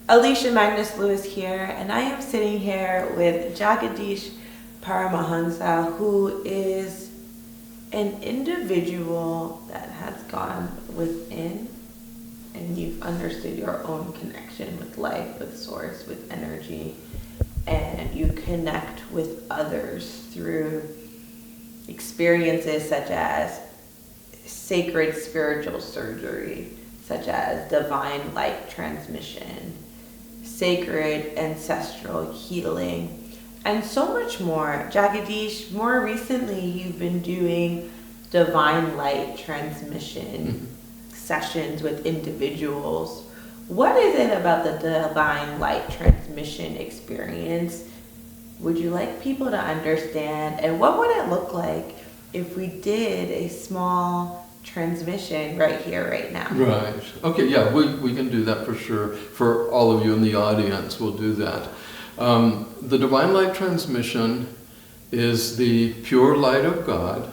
Alicia Magnus Lewis here, and I am sitting here with Jagadeesh Paramahansa, who is an individual that has gone within, and you've understood your own connection with life, with source, with energy, and you connect with others through experiences such as sacred spiritual surgery, such as divine light transmission, sacred ancestral healing, and so much more. Jagadeesh, more recently you've been doing divine light transmission sessions with individuals. What is it about the divine light transmission experience would you like people to understand, and what would it look like if we did a small transmission right here, right now? Right. Okay, yeah, we can do that for sure. For all of you in the audience, we'll do that. The divine light transmission is the pure light of God,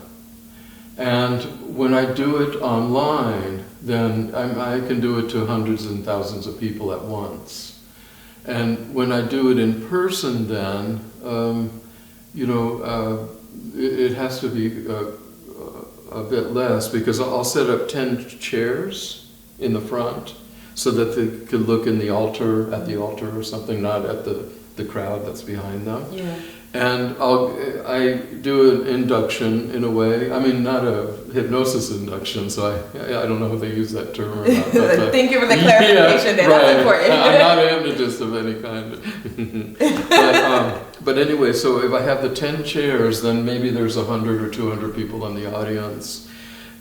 and when I do it online, then I can do it to hundreds and thousands of people at once. And when I do it in person, then it has to be a bit less, because I'll set up 10 chairs in the front so that they could look in the altar, at the altar or something, not at the crowd that's behind them. Yeah. And I do an induction in a way. I mean, not a hypnosis induction, so I don't know if they use that term or not. But, thank you for the clarification. Yeah, That's right. important. I'm not a hypnotist of any kind. But anyway, so if I have the 10 chairs, then maybe there's 100 or 200 people in the audience.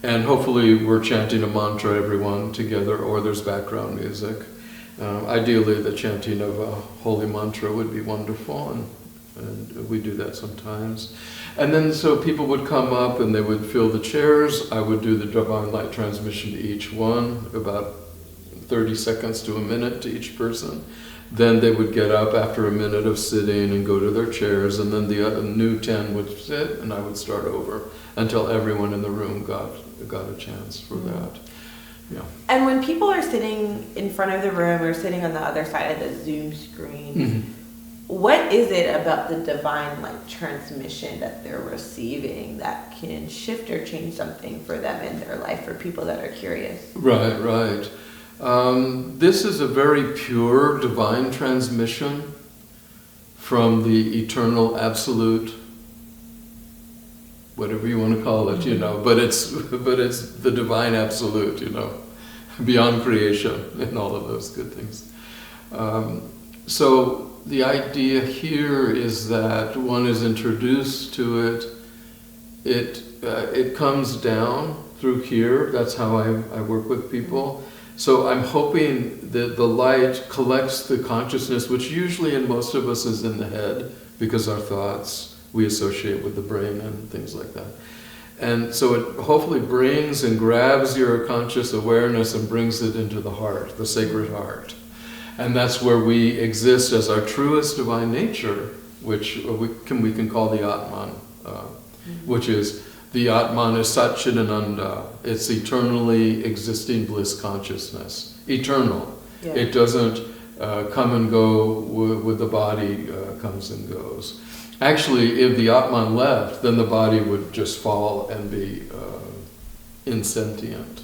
And hopefully we're chanting a mantra, everyone together, or there's background music. Ideally, the chanting of a holy mantra would be wonderful, and we do that sometimes. And then so people would come up and they would fill the chairs. I would do the divine light transmission to each one, about 30 seconds to a minute to each person. Then they would get up after a minute of sitting and go to their chairs, and then the new 10 would sit, and I would start over until everyone in the room got a chance for that. Yeah. And when people are sitting in front of the room or sitting on the other side of the Zoom screen, what is it about the divine light transmission that they're receiving that can shift or change something for them in their life, for people that are curious? Right. This is a very pure divine transmission from the eternal absolute, whatever you want to call it, but it's the divine absolute, beyond creation and all of those good things. So the idea here is that one is introduced to it. It comes down through here. That's how I work with people. So I'm hoping that the light collects the consciousness, which usually in most of us is in the head, because our thoughts we associate with the brain and things like that. And so it hopefully brings and grabs your conscious awareness and brings it into the heart, the sacred heart. And that's where we exist as our truest divine nature, which we can call the Atman, which is, the Atman is Satchidananda. It's eternally existing bliss consciousness. Eternal. Yeah. It doesn't come and go with the body comes and goes. Actually, if the Atman left, then the body would just fall and be insentient.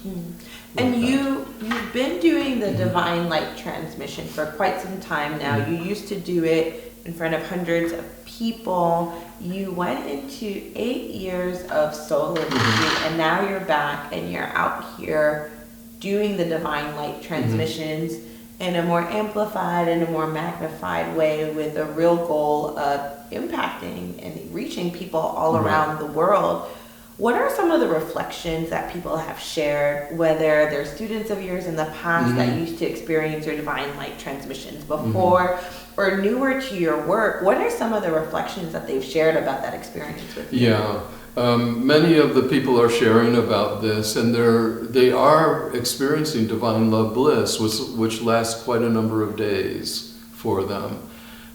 And you've been doing the divine light transmission for quite some time now. You used to do it in front of hundreds of people. You went into 8 years of solo teaching, and now you're back and you're out here doing the divine light transmissions in a more amplified and a more magnified way, with a real goal of impacting and reaching people all around the world. What are some of the reflections that people have shared, whether they're students of yours in the past that used to experience your divine light transmissions before, or newer to your work? What are some of the reflections that they've shared about that experience with you? Yeah, many of the people are sharing about this, and they are experiencing divine love bliss, which lasts quite a number of days for them.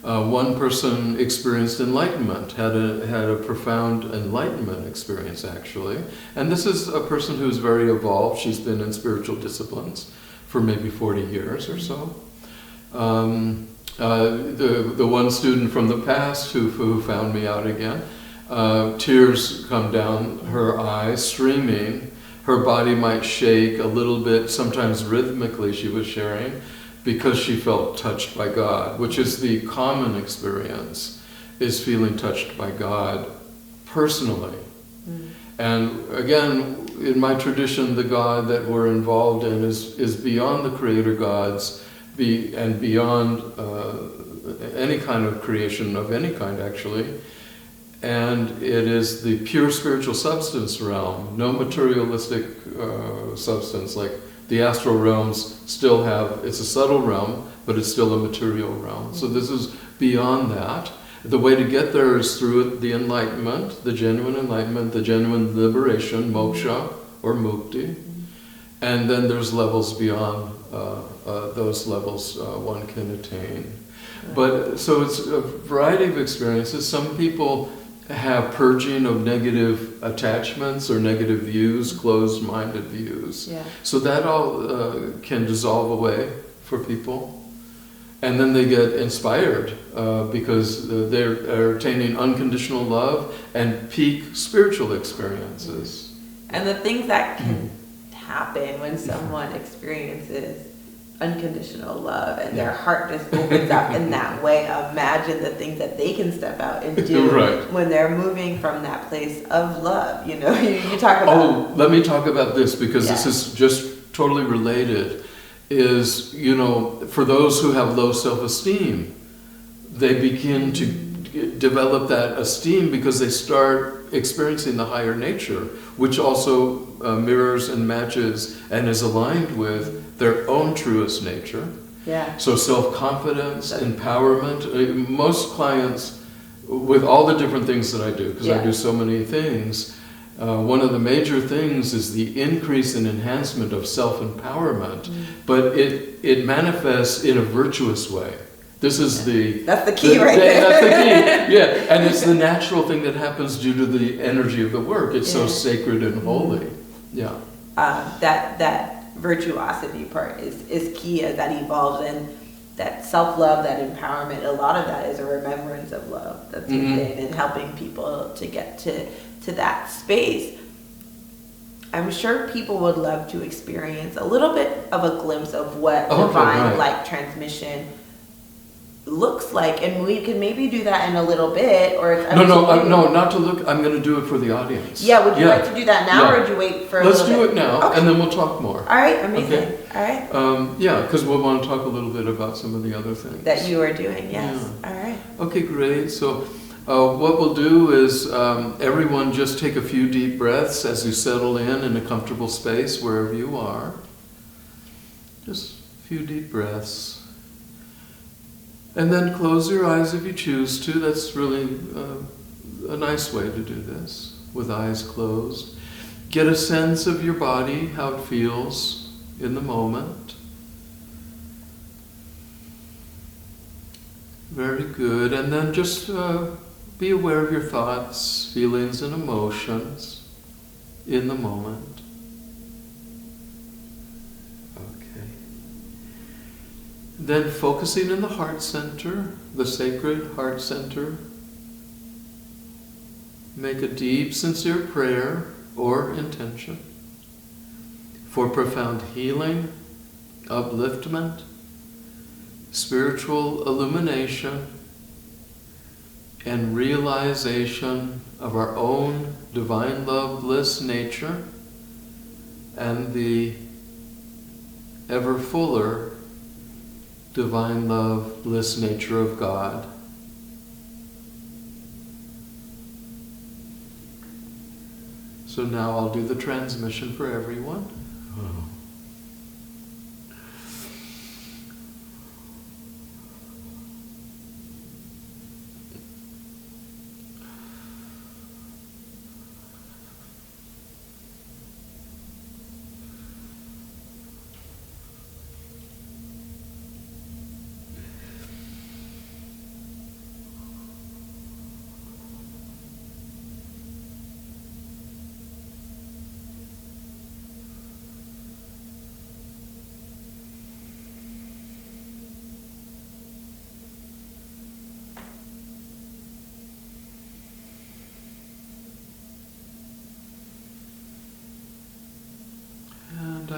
One person experienced enlightenment, had a profound enlightenment experience, actually. And this is a person who's very evolved. She's been in spiritual disciplines for maybe 40 years or so. The one student from the past who found me out again, tears come down her eyes, streaming. Her body might shake a little bit, sometimes rhythmically, she was sharing, because she felt touched by God, which is the common experience, is feeling touched by God personally. And again, in my tradition, the God that we're involved in is beyond the creator gods, and beyond any kind of creation of any kind, actually. And it is the pure spiritual substance realm, no materialistic substance. Like the astral realms still have, it's a subtle realm, but it's still a material realm. So this is beyond that. The way to get there is through the enlightenment, the genuine liberation, moksha or mukti. And then there's levels beyond those levels one can attain. But so it's a variety of experiences. Some people have purging of negative attachments or negative views, closed-minded views. Yeah. So that all can dissolve away for people. And then they get inspired because they're attaining unconditional love and peak spiritual experiences. And the things that can happen when someone experiences unconditional love and their heart just opens up in that way. Imagine the things that they can step out and do when they're moving from that place of love. You know, you talk about... Oh, let me talk about this because this is just totally related. Is, you know, for those who have low self-esteem, they begin to develop that esteem because they start experiencing the higher nature, which also mirrors and matches and is aligned with their own truest nature. Yeah. So self-confidence, empowerment. Most clients, with all the different things that I do, because I do so many things, one of the major things is the increase and enhancement of self-empowerment, but it manifests in a virtuous way. This is that's the key right there. That's the key, yeah. And it's the natural thing that happens due to the energy of the work. It's so sacred and holy. Yeah. That virtuosity part is key as that evolves, and that self-love, that empowerment, a lot of that is a remembrance of love that's within and helping people to get to that space. I'm sure people would love to experience a little bit of a glimpse of what divine light transmission looks like, and we can maybe do that in a little bit. Or no, not to look. I'm going to do it for the audience. Yeah, would you like to do that now, or would you wait for? Let's do it now, and then we'll talk more. All right, amazing. Okay. All right. Yeah, because we'll want to talk a little bit about some of the other things that you are doing. Yes. Yeah. All right. Okay, great. So. What we'll do is everyone just take a few deep breaths as you settle in a comfortable space wherever you are. Just a few deep breaths. And then close your eyes if you choose to. That's really a nice way to do this, with eyes closed. Get a sense of your body, how it feels in the moment. Very good. And then just be aware of your thoughts, feelings, and emotions in the moment. Okay. Then focusing in the heart center, the sacred heart center. Make a deep, sincere prayer or intention for profound healing, upliftment, spiritual illumination, and realization of our own divine love, bliss nature, and the ever fuller divine love, bliss nature of God. So now I'll do the transmission for everyone.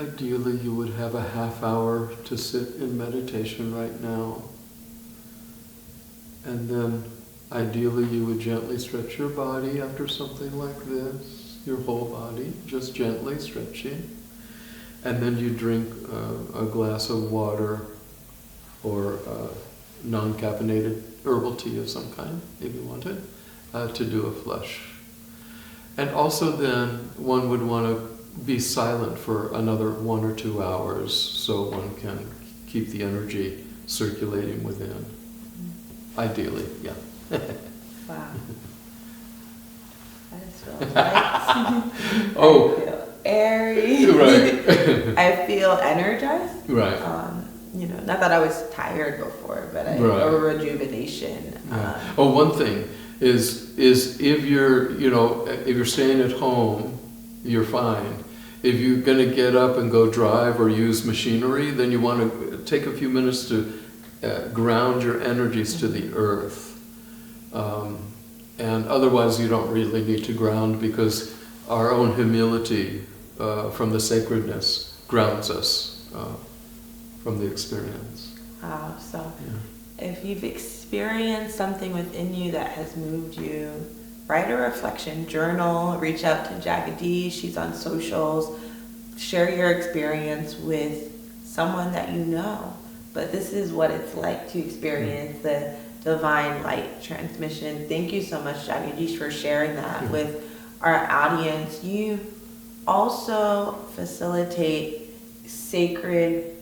ideally you would have a half hour to sit in meditation right now. And then ideally you would gently stretch your body after something like this, your whole body, just gently stretching. And then you drink a glass of water or non-caffeinated herbal tea of some kind, if you wanted, to do a flush. And also then one would want to be silent for another 1 or 2 hours so one can keep the energy circulating within. Ideally, yeah. Wow. I just feel light. Oh. I feel airy. Right. I feel energized. Right. Not that I was tired before, but a rejuvenation. Yeah. One thing is if you're staying at home, you're fine. If you're going to get up and go drive or use machinery, then you want to take a few minutes to ground your energies to the earth. And otherwise you don't really need to ground, because our own humility from the sacredness grounds us from the experience. Wow, so if you've experienced something within you that has moved you, write a reflection journal, reach out to Jagadeesh, she's on socials, share your experience with someone that you know. But this is what it's like to experience the divine light transmission. Thank you so much, Jagadeesh, for sharing that with our audience. You also facilitate sacred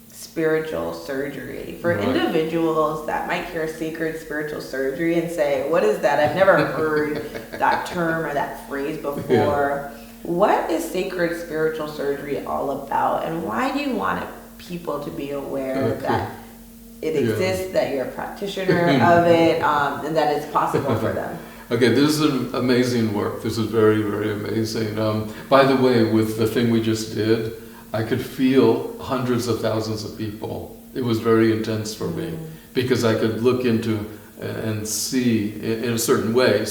spiritual surgery for individuals that might hear sacred spiritual surgery and say, what is that? I've never heard that term or that phrase before. What is sacred spiritual surgery all about, and why do you want people to be aware that it exists, that you're a practitioner of it, and that it's possible for them? Okay, this is an amazing work. This is very, very amazing. By the way, with the thing we just did, I could feel hundreds of thousands of people. It was very intense for me, because I could look into and see, in a certain way,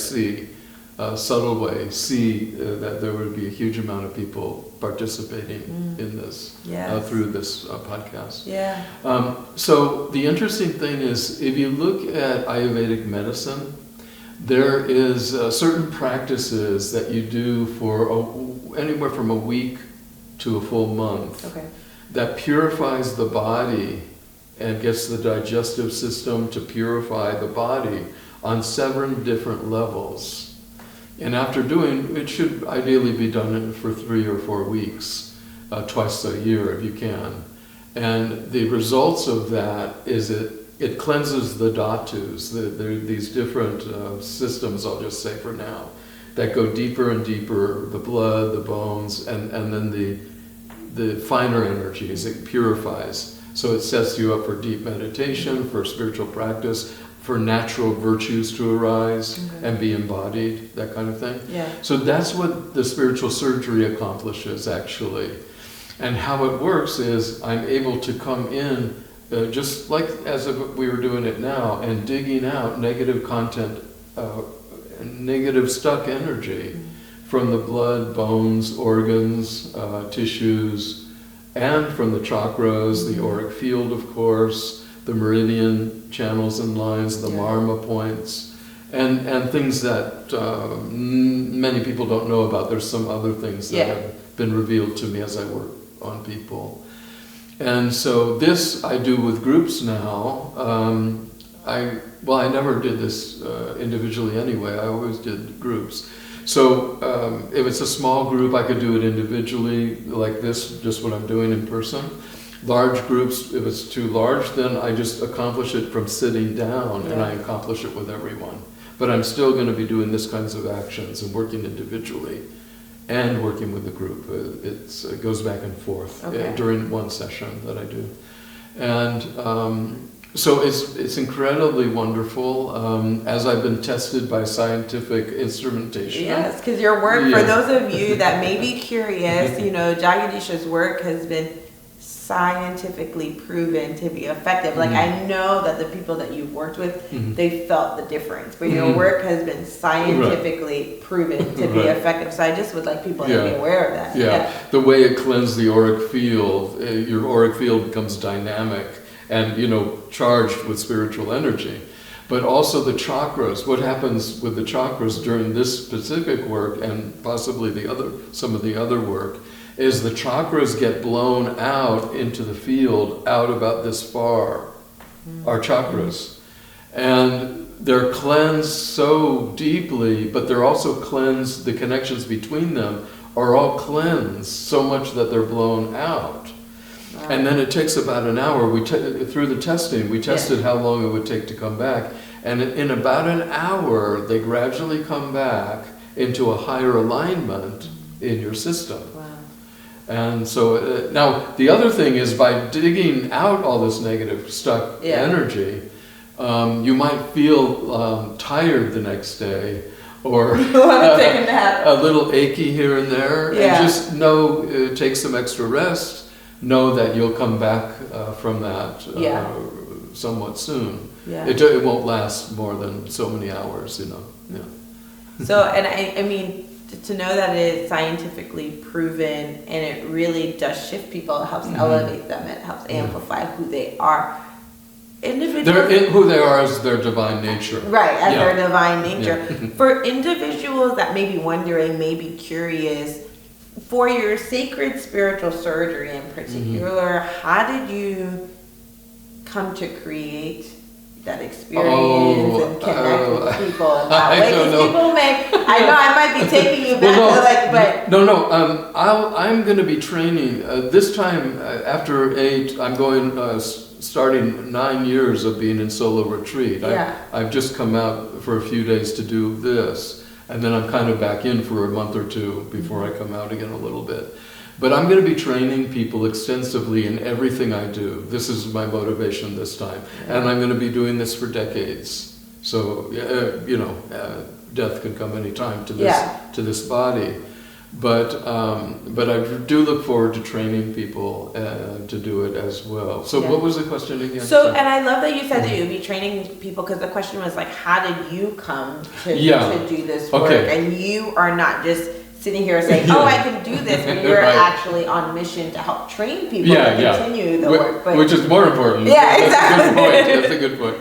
a subtle way, see that there would be a huge amount of people participating in this through this podcast. Yeah. So the interesting thing is, if you look at Ayurvedic medicine, there is certain practices that you do for anywhere from a week to a full month that purifies the body and gets the digestive system to purify the body on 7 different levels. And after doing, it should ideally be done for 3 or 4 weeks, twice a year if you can. And the results of that is it cleanses the dhatus. There are these different systems, I'll just say for now, that go deeper and deeper, the blood, the bones, and then the finer energies. It purifies. So it sets you up for deep meditation, for spiritual practice, for natural virtues to arise and be embodied, that kind of thing. Yeah. So that's what the spiritual surgery accomplishes, actually. And how it works is I'm able to come in, just like as if we were doing it now, and digging out negative content, negative stuck energy from the blood, bones, organs, tissues, and from the chakras, the auric field, of course, the meridian channels and lines, the marma points, and things that many people don't know about. There's some other things that have been revealed to me as I work on people. And so this I do with groups now. I never did this individually anyway. I always did groups. So if it's a small group, I could do it individually like this, just what I'm doing in person. Large groups, if it's too large, then I just accomplish it from sitting down and I accomplish it with everyone. But I'm still going to be doing this kinds of actions and working individually and working with the group. It goes back and forth during one session that I do. And so it's incredibly wonderful as I've been tested by scientific instrumentation. Yes, because your work, for those of you that may be curious, Jagadeesh's work has been scientifically proven to be effective. Like I know that the people that you've worked with, they felt the difference, but your work has been scientifically proven to be effective. So I just would like people to be aware of that. Yeah, the way it cleansed the auric field, your auric field becomes dynamic and, you know, charged with spiritual energy. But also the chakras, what happens with the chakras during this specific work and possibly some of the other work, is the chakras get blown out into the field, out about this far, our chakras. And they're cleansed so deeply, but they're also cleansed, the connections between them are all cleansed so much that they're blown out. Wow. And then it takes about an hour. Through the testing, we tested how long it would take to come back. And in about an hour, they gradually come back into a higher alignment in your system. Wow. And so now the other thing is, by digging out all this negative stuck energy, you might feel tired the next day, or take a nap. A little achy here and there. And just know, take some extra rest. Know that you'll come back from that somewhat soon. Yeah. It won't last more than so many hours, you know. Yeah. So, and I mean, to know that it is scientifically proven and it really does shift people, it helps elevate them, it helps amplify who they are. Individuals, who they are as their divine nature. Right, as their divine nature. For individuals that may be wondering, may be curious, for your sacred spiritual surgery in particular, how did you come to create that experience and connect with people in that way? Because people may, I know I might be taking you back to but... I'm going to be training, this time after 8, I'm going, starting 9 years of being in solo retreat. I've just come out for a few days to do this. And then I'm kind of back in for a month or two before I come out again a little bit. But I'm going to be training people extensively in everything I do. This is my motivation this time. And I'm going to be doing this for decades. So, death can come any time to this body. But I do look forward to training people to do it as well. So what was the question again? So, and I love that you said that you'd be training people, because the question was like, how did you come to do this work? And you are not just sitting here saying, oh, I can do this, but you're actually on mission to help train people to continue the work. But, which is more important. Yeah, exactly. That's a good point.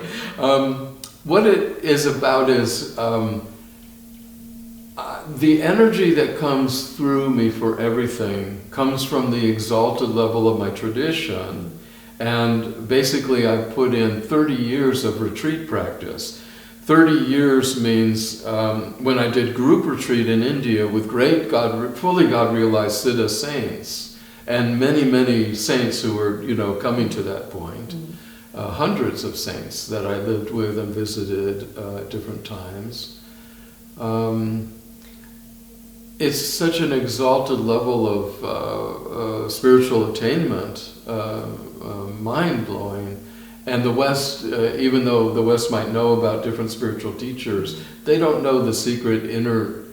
What it is about is... the energy that comes through me for everything comes from the exalted level of my tradition, and basically I put in 30 years of retreat practice. 30 years means when I did group retreat in India with great fully God-realized Siddha saints, and many saints who were, coming to that point. Hundreds of saints that I lived with and visited at different times. It's such an exalted level of spiritual attainment, mind-blowing. And the West, even though the West might know about different spiritual teachers, they don't know the secret inner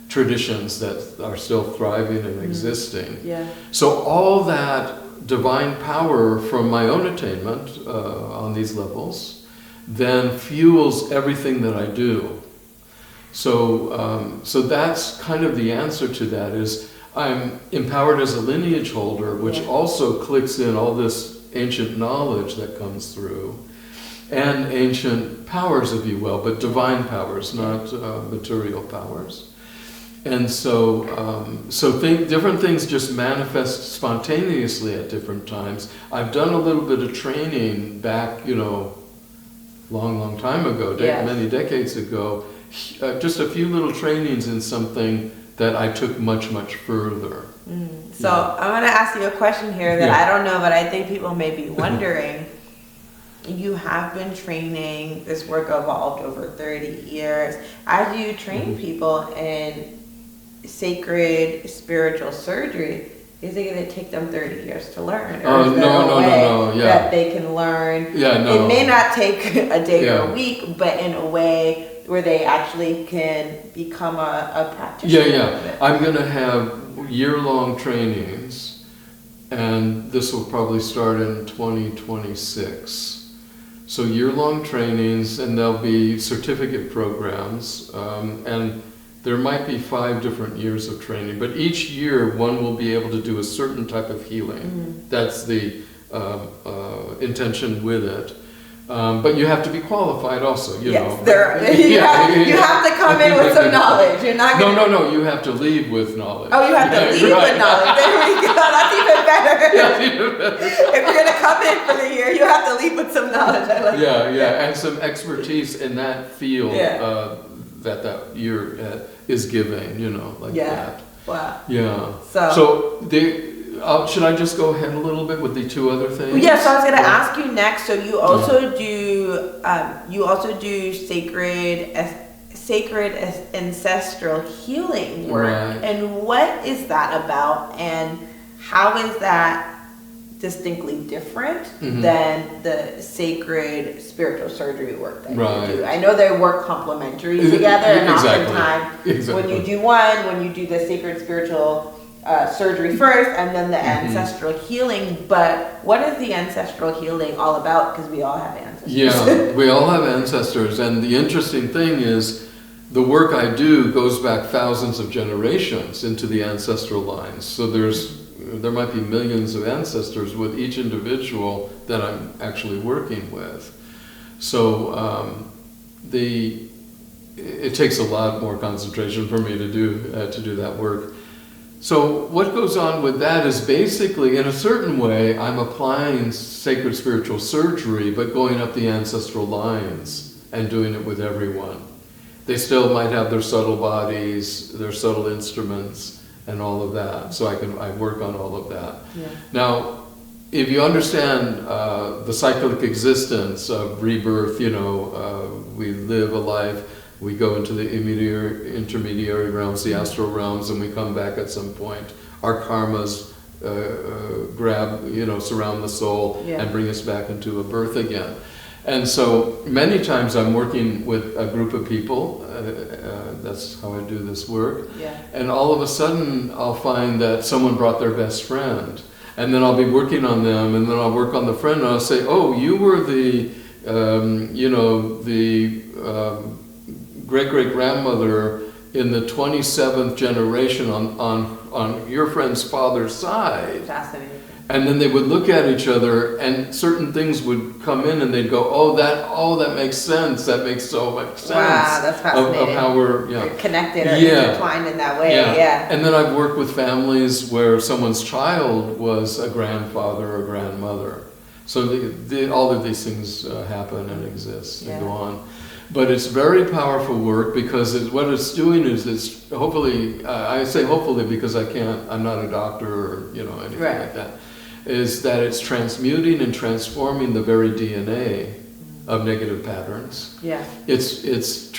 traditions that are still thriving and existing. Yeah. So all that divine power from my own attainment on these levels then fuels everything that I do. So that's kind of the answer to that, is I'm empowered as a lineage holder, which also clicks in all this ancient knowledge that comes through, and ancient powers, if you will, but divine powers, not material powers. And so, different things just manifest spontaneously at different times. I've done a little bit of training back, long time ago, many decades ago, just a few little trainings in something that I took much further. So I'm going to ask you a question here that I don't know, but I think people may be wondering. You have been training, this work evolved over 30 years. As you train people in sacred spiritual surgery, is it going to take them 30 years to learn? Or is there a way that they can learn? It may not take a day or a week, but in a way where they actually can become a practitioner. I'm going to have year-long trainings, and this will probably start in 2026. So year-long trainings, and there'll be certificate programs, and there might be 5 different years of training, but each year one will be able to do a certain type of healing. That's the intention with it. But you have to be qualified also, you know. You have to come in with some knowledge. You're not gonna... No, you have to leave with knowledge. Oh, you have to leave with knowledge. There we go. That's even better. That's even better. If you're going to come in for the year, you have to leave with some knowledge. I like that. And some expertise in that field that year is giving, you know, like that. Wow. Yeah. So should I just go ahead a little bit with the 2 other things? Yes, I was going to ask you next. So you also do sacred ancestral healing work, and what is that about, and how is that distinctly different than the sacred spiritual surgery work that you do? I know they work complementary together, and oftentimes when you do one, when you do the sacred spiritual surgery first and then the ancestral healing, but what is the ancestral healing all about? Because we all have ancestors. Yeah, we all have ancestors, and the interesting thing is the work I do goes back thousands of generations into the ancestral lines. So there might be millions of ancestors with each individual that I'm actually working with. So it takes a lot more concentration for me to do that work. So what goes on with that is basically, in a certain way, I'm applying sacred spiritual surgery, but going up the ancestral lines and doing it with everyone. They still might have their subtle bodies, their subtle instruments, and all of that. So I work on all of that. Yeah. Now, if you understand the cyclic existence of rebirth, you know, we live a life, we go into the intermediary realms, the astral realms, and we come back at some point. Our karmas surround the soul and bring us back into a birth again. And so many times I'm working with a group of people, that's how I do this work, and all of a sudden I'll find that someone brought their best friend, and then I'll be working on them, and then I'll work on the friend, and I'll say, oh, you were the great-great-grandmother in the 27th generation on your friend's father's side. Fascinating. And then they would look at each other, and certain things would come in, and they'd go, "Oh, that makes sense. That makes so much sense." Wow, that's fascinating. Of how we're connected or intertwined in that way. Yeah. And then I've worked with families where someone's child was a grandfather or grandmother. So all of these things happen and exist and go on. But it's very powerful work because what it's doing is it's hopefully, I say hopefully because I'm not a doctor or anything like that, is that it's transmuting and transforming the very DNA of negative patterns. Yeah. It's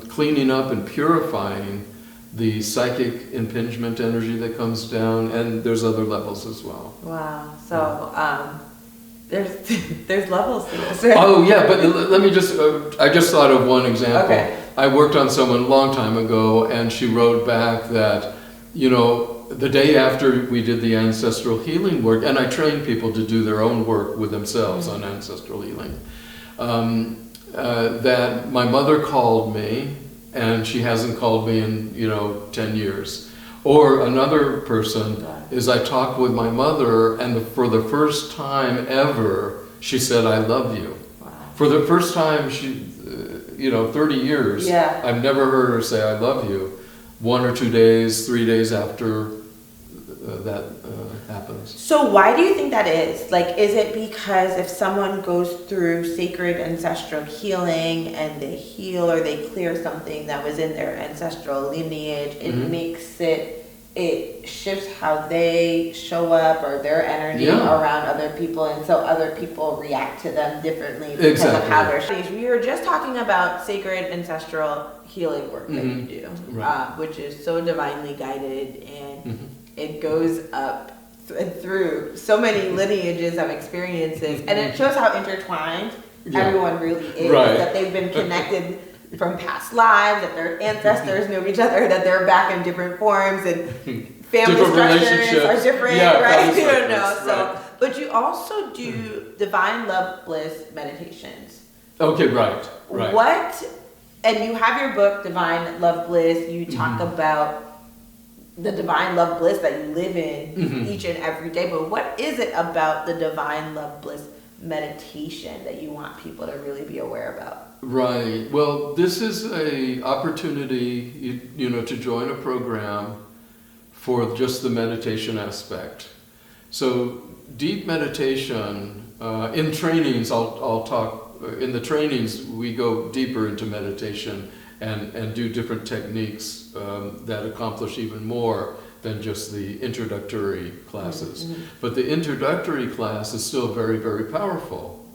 cleaning up and purifying the psychic impingement energy that comes down, and there's other levels as well. Wow. So there's levels to this. Oh yeah, but let me just, I just thought of one example. Okay. I worked on someone a long time ago, and she wrote back that, the day after we did the ancestral healing work, and I train people to do their own work with themselves on ancestral healing, that my mother called me, and she hasn't called me in, 10 years. Or another person is I talked with my mother, and for the first time ever, she said, "I love you." Wow. For the first time, 30 years, I've never heard her say, "I love you," 1 or 2 days, 3 days after that happens. So why do you think that is? Like, is it because if someone goes through sacred ancestral healing and they heal or they clear something that was in their ancestral lineage, it shifts how they show up or their energy around other people, and so other people react to them differently because of how they're shaped. We were just talking about sacred ancestral healing work that you do, which is so divinely guided, and it goes up and through so many lineages of experiences, and it shows how intertwined everyone really is, that they've been connected from past lives, that their ancestors know each other, that they're back in different forms and family different structures relationships are different, yeah, right? family You don't know. structures, So, right. but you also do divine love bliss meditations. Okay, right. What? And you have your book, Divine Love Bliss. You talk about the divine love bliss that you live in each and every day. But what is it about the divine love bliss meditation that you want people to really be aware about? Right. Well, this is a opportunity, you know, to join a program for just the meditation aspect. So deep meditation, in trainings, I'll talk, in the trainings we go deeper into meditation and do different techniques that accomplish even more than just the introductory classes. But the introductory class is still very, very powerful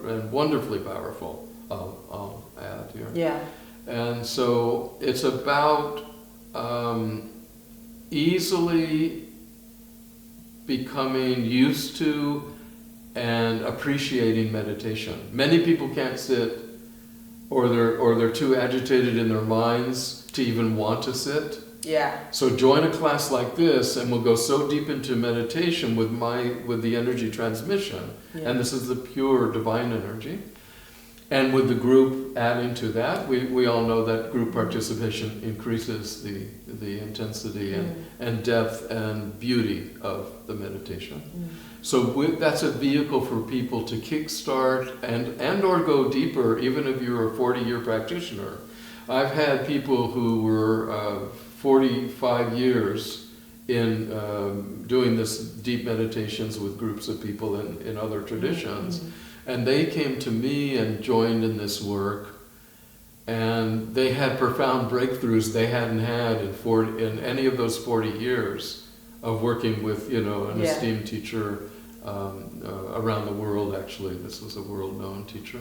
and wonderfully powerful, I'll add here. Yeah. And so it's about easily becoming used to and appreciating meditation. Many people can't sit, or they're too agitated in their minds to even want to sit. Yeah. So join a class like this, and we'll go so deep into meditation with the energy transmission, and this is the pure divine energy. And with the group adding to that, we all know that group participation increases the intensity and depth and beauty of the meditation. So that's a vehicle for people to kickstart and or go deeper, even if you're a 40-year practitioner. I've had people who were 45 years in doing this deep meditations with groups of people in other traditions. And they came to me and joined in this work, and they had profound breakthroughs they hadn't had in any of those 40 years of working with, you know, an esteemed teacher around the world. Actually, this was a world-known teacher,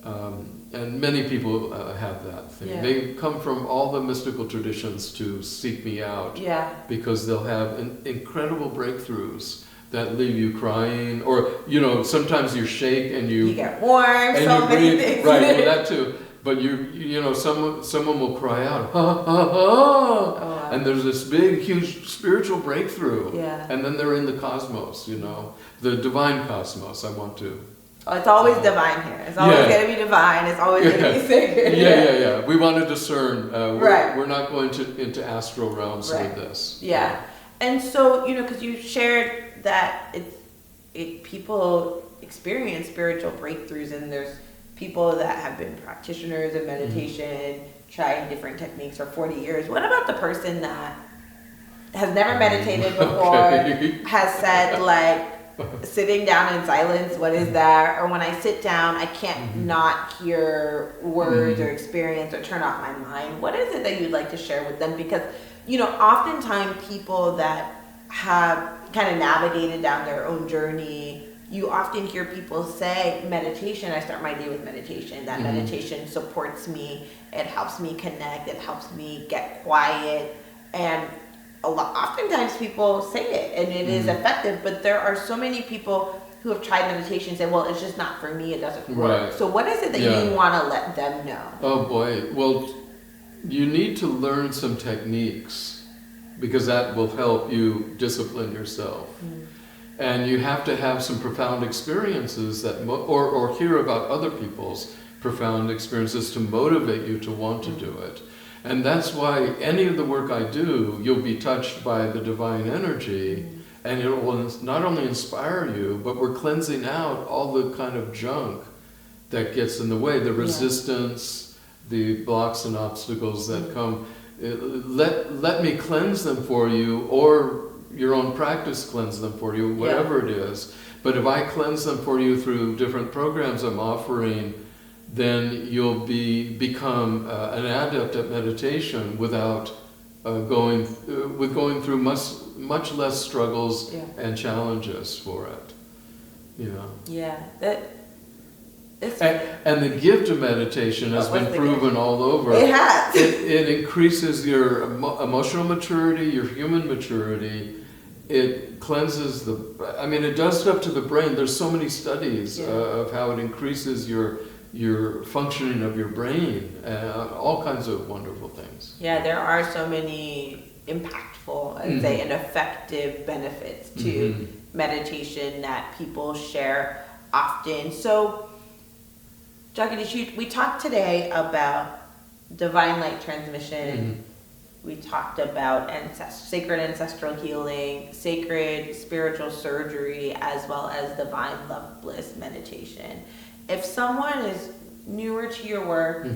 and many people have that thing. Yeah. They come from all the mystical traditions to seek me out, because they'll have incredible breakthroughs that leave you crying, or, you know, sometimes you shake and you get warm, and so you many breathe, things. right? Well, that too. But you know, someone will cry out, ha ha ha, and there's this big, huge spiritual breakthrough, and then they're in the cosmos, you know, the divine cosmos. I want to. Oh, it's always divine here. It's always going to be divine. It's always going to be sacred. Yeah. We want to discern. Right. We're not going into astral realms with this. Yeah. And so, you know, because you shared that people experience spiritual breakthroughs, and there's people that have been practitioners of meditation, trying different techniques for 40 years. What about the person that has never meditated before, has said, like, sitting down in silence, what is that? Or when I sit down, I can't not hear words or experience or turn off my mind. What is it that you'd like to share with them? Because, you know, oftentimes people that have kind of navigated down their own journey, you often hear people say, meditation, I start my day with meditation. That meditation supports me. It helps me connect. It helps me get quiet. And oftentimes people say it, and it is effective, but there are so many people who have tried meditation and say, well, it's just not for me, it doesn't work. Right. So what is it that you want to let them know? Oh boy, well, you need to learn some techniques, because that will help you discipline yourself. And you have to have some profound experiences that or hear about other people's profound experiences to motivate you to want to do it. And that's why any of the work I do, you'll be touched by the divine energy, and it will not only inspire you, but we're cleansing out all the kind of junk that gets in the way, the resistance, the blocks and obstacles that come. Let me cleanse them for you, or your own practice cleanse them for you, whatever it is. But if I cleanse them for you through different programs I'm offering, then you'll become an adept at meditation without going through much less struggles and challenges for it. You know. Yeah. And the gift of meditation has been proven all over. It has. It increases your emotional maturity, your human maturity. It cleanses it does stuff to the brain. There's so many studies of how it increases your functioning of your brain, all kinds of wonderful things. Yeah, there are so many impactful and say and effective benefits to meditation that people share often. So Jagadeesh, we talked today about divine light transmission. We talked about sacred ancestral healing, sacred spiritual surgery, as well as divine Love-Bliss meditation. If someone is newer to your work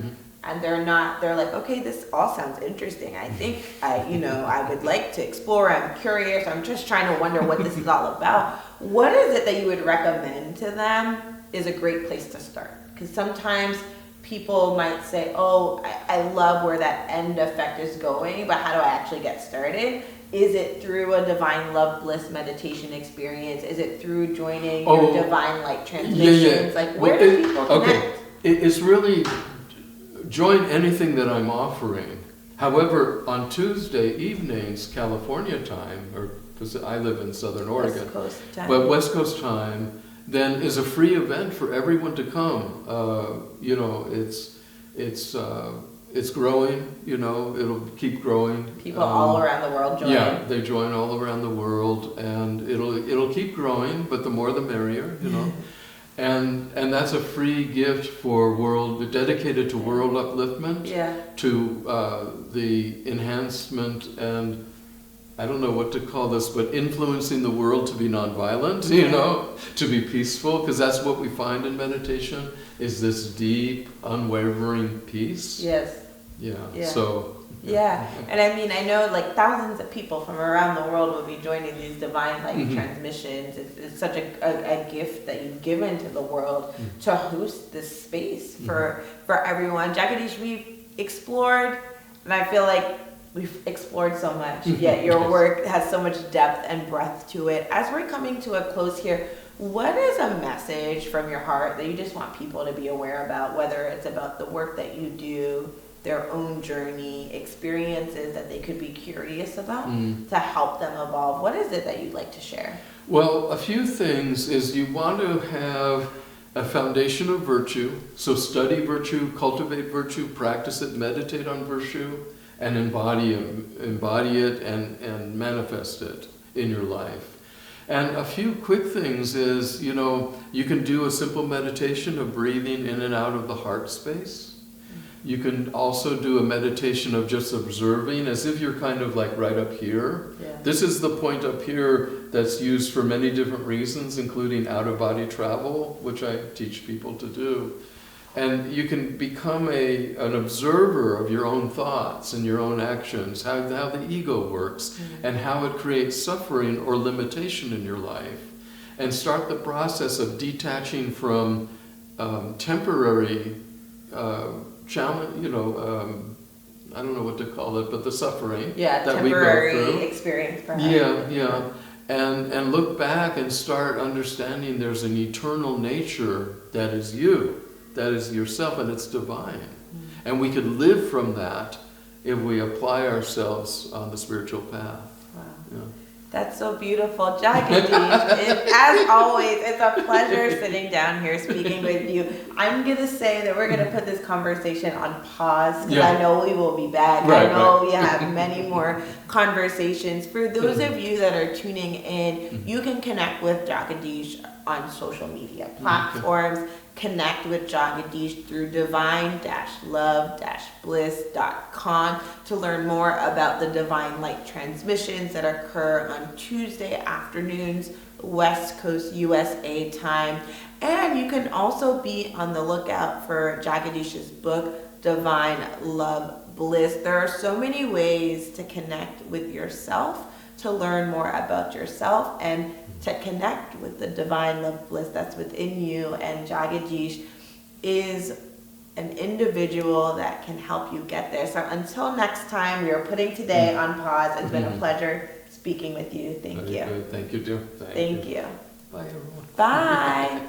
and they're like, okay, this all sounds interesting. I think I would like to explore. I'm curious. I'm just trying to wonder what this is all about. What is it that you would recommend to them is a great place to start? Because sometimes people might say, oh, I love where that end effect is going, but how do I actually get started? Is it through a divine Love-Bliss meditation experience? Is it through joining your divine light transmissions? Like, where do people connect? It's really join anything that I'm offering. However, on Tuesday evenings, California time, or because I live in Southern Oregon, West Coast time. But West Coast time, then is a free event for everyone to come. It's growing. It'll keep growing. People all around the world join. Yeah, they join all around the world, and it'll keep growing. But the more, the merrier. And that's a free gift for dedicated to world upliftment. Yeah. To the enhancement and, I don't know what to call this, but influencing the world to be nonviolent, to be peaceful, because that's what we find in meditation, is this deep, unwavering peace. Yes. Yeah. So. Yeah. And I mean, I know like thousands of people from around the world will be joining these divine light transmissions. It's such a gift that you've given to the world to host this space for everyone. Jagadeesh, we've explored, and I feel like we've explored so much, yet your work has so much depth and breadth to it. As we're coming to a close here, what is a message from your heart that you just want people to be aware about, whether it's about the work that you do, their own journey, experiences that they could be curious about to help them evolve? What is it that you'd like to share? Well, a few things is you want to have a foundation of virtue. So study virtue, cultivate virtue, practice it, meditate on virtue, and embody it and manifest it in your life. And a few quick things is, you can do a simple meditation of breathing in and out of the heart space. You can also do a meditation of just observing, as if you're kind of like right up here. Yeah. This is the point up here that's used for many different reasons, including out-of-body travel, which I teach people to do. And you can become an observer of your own thoughts and your own actions, how the ego works, and how it creates suffering or limitation in your life. And start the process of detaching from temporary challenge, I don't know what to call it, but the suffering that we go through. Temporary experience, perhaps. Yeah. And look back and start understanding there's an eternal nature that is you, that is yourself, and it's divine. And we could live from that if we apply ourselves on the spiritual path. Wow. Yeah. That's so beautiful. Jagadeesh, as always, it's a pleasure sitting down here speaking with you. I'm going to say that we're going to put this conversation on pause because I know we will be back. I know we have many more conversations. For those of you that are tuning in, you can connect with Jagadeesh on social media platforms. Connect with Jagadeesh through divine-love-bliss.com to learn more about the divine light transmissions that occur on Tuesday afternoons, West Coast USA time. And you can also be on the lookout for Jagadeesh's book, Divine Love Bliss. There are so many ways to connect with yourself, to learn more about yourself, and to connect with the divine love bliss that's within you. And Jagadeesh is an individual that can help you get there. So until next time, we are putting today on pause. It's been a pleasure speaking with you. Thank you. Good. Thank you, dear. Thank you. Bye, everyone. Bye.